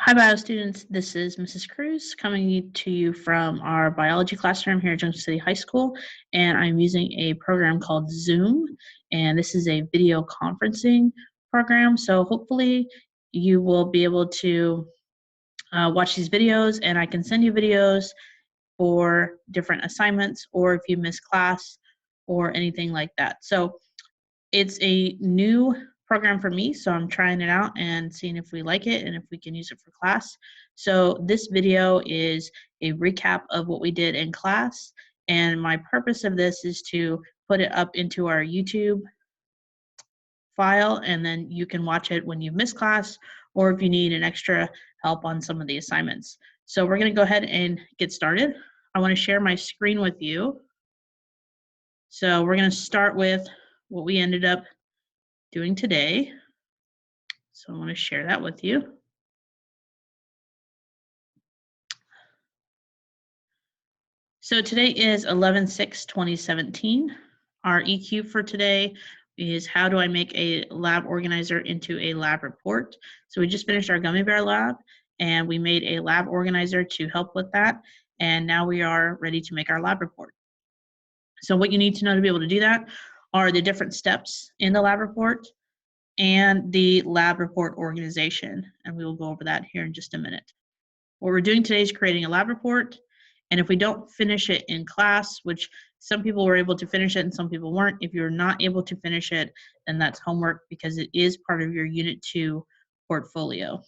Hi, bio students. This is Mrs. Cruz coming to you from our biology classroom here at Junction City High School, and I'm using a program called Zoom, and this is a video conferencing program. So hopefully you will be able to watch these videos, and I can send you videos for different assignments, or if you miss class or anything like that. So it's a new program for me, so I'm trying it out and seeing if we like it and if we can use it for class. So this video is a recap of what we did in class, and my purpose of this is to put it up into our YouTube file, and then you can watch it when you miss class or if you need an extra help on some of the assignments. So we're going to go ahead and get started. I want to share my screen with you. So we're going to start with what we ended up doing today. So I want to share that with you. So today is 11/6/2017. Our EQ for today is how do I make a lab organizer into a lab report. So we just finished our gummy bear lab and we made a lab organizer to help with that. And now we are ready to make our lab report. So what you need to know to be able to do that are the different steps in the lab report and the lab report organization. And we will go over that here in just a minute. What we're doing today is creating a lab report. And if we don't finish it in class, which some people were able to finish it and some people weren't, if you're not able to finish it, then that's homework because it is part of your Unit 2 portfolio.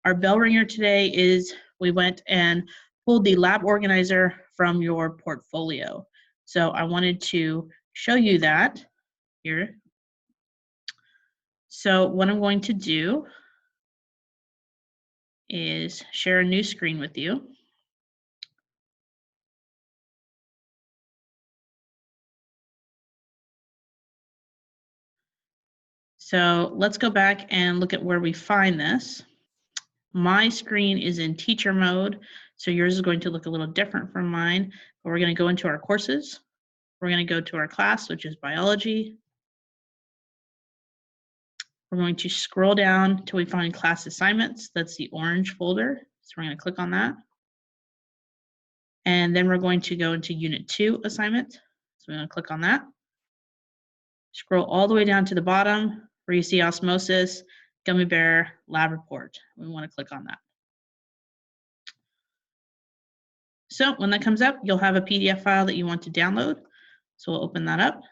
Our bell ringer today is we went and pulled the lab organizer from your portfolio. So I wanted to show you that here. So what I'm going to do is share a new screen with you. So let's go back and look at where we find this. My screen is in teacher mode, so yours is going to look a little different from mine. But we're going to go into our courses. We're going to go to our class, which is biology. We're going to scroll down till we find class assignments. That's the orange folder. So we're going to click on that. And then we're going to go into Unit 2 assignment. So we're going to click on that. Scroll all the way down to the bottom where you see Osmosis, Gummy Bear, Lab Report. We want to click on that. So when that comes up, you'll have a PDF file that you want to download. So we'll open that up.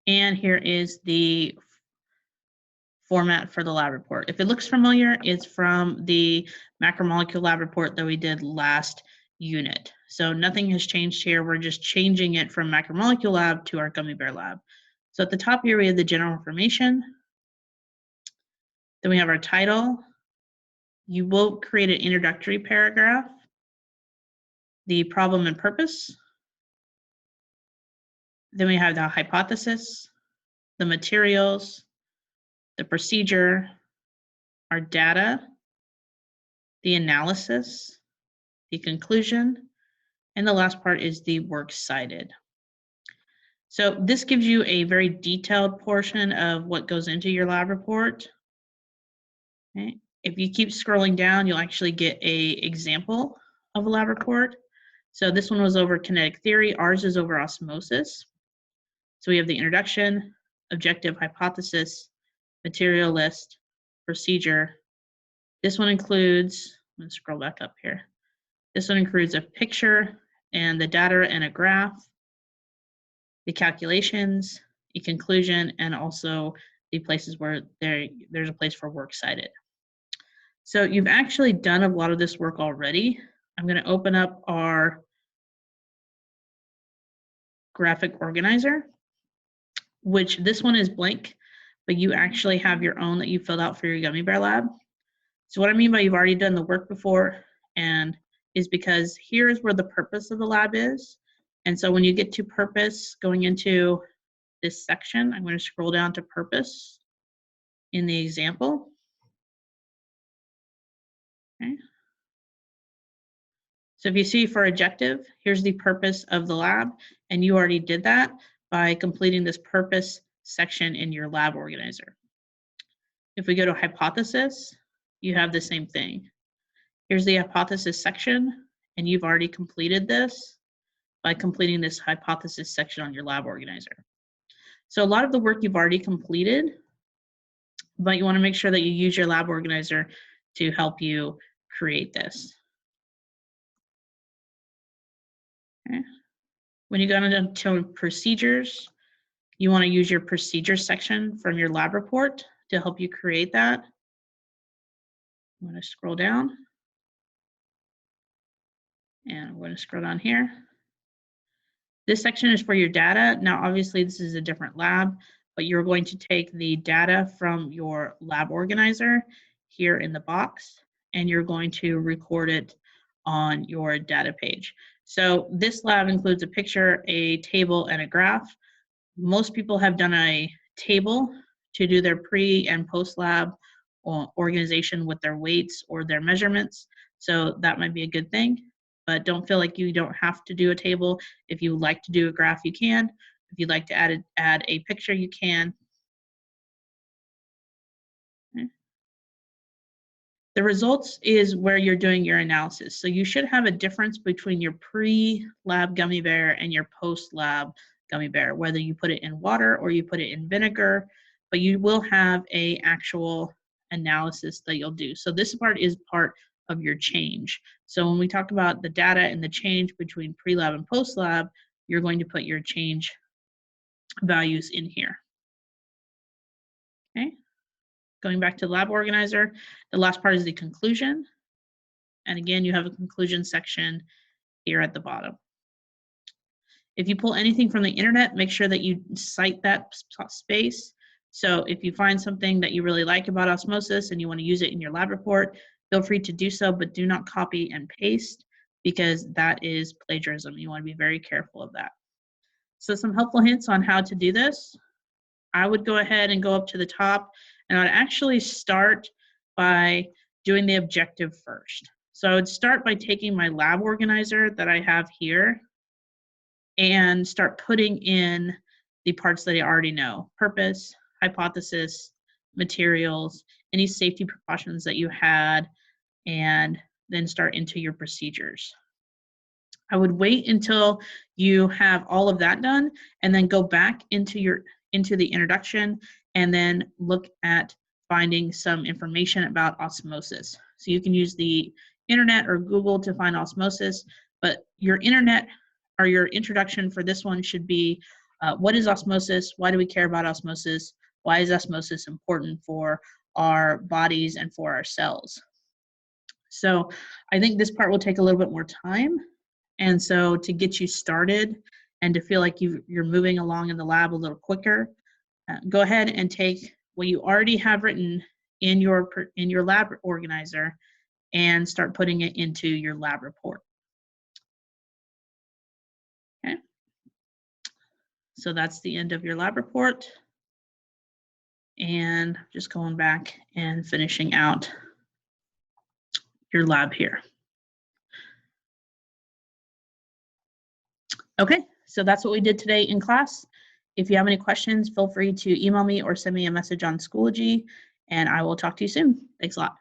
And here is the format for the lab report. If it looks familiar, it's from the macromolecule lab report that we did last unit. So nothing has changed here. We're just changing it from macromolecule lab to our gummy bear lab. So at the top here, we have the general information. Then we have our title. You will create an introductory paragraph, the problem and purpose. Then we have the hypothesis, the materials, the procedure, our data, the analysis, the conclusion, and the last part is the works cited. So this gives you a very detailed portion of what goes into your lab report. Okay. If you keep scrolling down, you'll actually get an example of a lab report. So this one was over kinetic theory. Ours is over osmosis. So we have the introduction, objective, hypothesis, material list, procedure. This one includes, I'm going to scroll back up here. This one includes a picture and the data and a graph, the calculations, the conclusion, and also the places where there's a place for works cited. So you've actually done a lot of this work already. I'm going to open up our graphic organizer, which this one is blank, but you actually have your own that you filled out for your gummy bear lab. So what I mean by you've already done the work before and is because here's where the purpose of the lab is. And so when you get to purpose, going into this section, I'm going to scroll down to purpose in the example. Okay. So if you see for objective, here's the purpose of the lab, and you already did that by completing this purpose section in your lab organizer. If we go to hypothesis, you have the same thing. Here's the hypothesis section, and you've already completed this by completing this hypothesis section on your lab organizer. So a lot of the work you've already completed, but you want to make sure that you use your lab organizer to help you create this. Okay. When you go into procedures, you want to use your procedures section from your lab report to help you create that. I'm going to scroll down, and I'm going to scroll down here. This section is for your data. Now, obviously, this is a different lab, but you're going to take the data from your lab organizer here in the box, and you're going to record it on your data page. So this lab includes a picture, a table, and a graph. Most people have done a table to do their pre and post lab organization with their weights or their measurements. So that might be a good thing, but don't feel like you don't have to do a table. If you like to do a graph, you can. If you'd like to add a picture, you can. Okay. The results is where you're doing your analysis. So you should have a difference between your pre-lab gummy bear and your post-lab gummy bear, whether you put it in water or you put it in vinegar, but you will have a actual analysis that you'll do. So this part is part of your change. So when we talk about the data and the change between pre-lab and post-lab, you're going to put your change values in here. Okay. Going back to the lab organizer, the last part is the conclusion. And again, you have a conclusion section here at the bottom. If you pull anything from the internet, make sure that you cite that space. So if you find something that you really like about osmosis and you want to use it in your lab report, feel free to do so, but do not copy and paste because that is plagiarism. You want to be very careful of that. So some helpful hints on how to do this. I would go ahead and go up to the top, and I'd actually start by doing the objective first. So I would start by taking my lab organizer that I have here and start putting in the parts that I already know: purpose, hypothesis, materials, any safety precautions that you had, and then start into your procedures. I would wait until you have all of that done and then go back into the introduction and then look at finding some information about osmosis. So you can use the internet or Google to find osmosis, but your internet or your introduction for this one should be what is osmosis? Why do we care about osmosis? Why is osmosis important for our bodies and for our cells? So I think this part will take a little bit more time. And so to get you started and to feel like you're moving along in the lab a little quicker, go ahead and take what you already have written in your lab organizer and start putting it into your lab report. Okay. So that's the end of your lab report. And just going back and finishing out your lab here. Okay, so that's what we did today in class. If you have any questions, feel free to email me or send me a message on Schoology, and I will talk to you soon. Thanks a lot.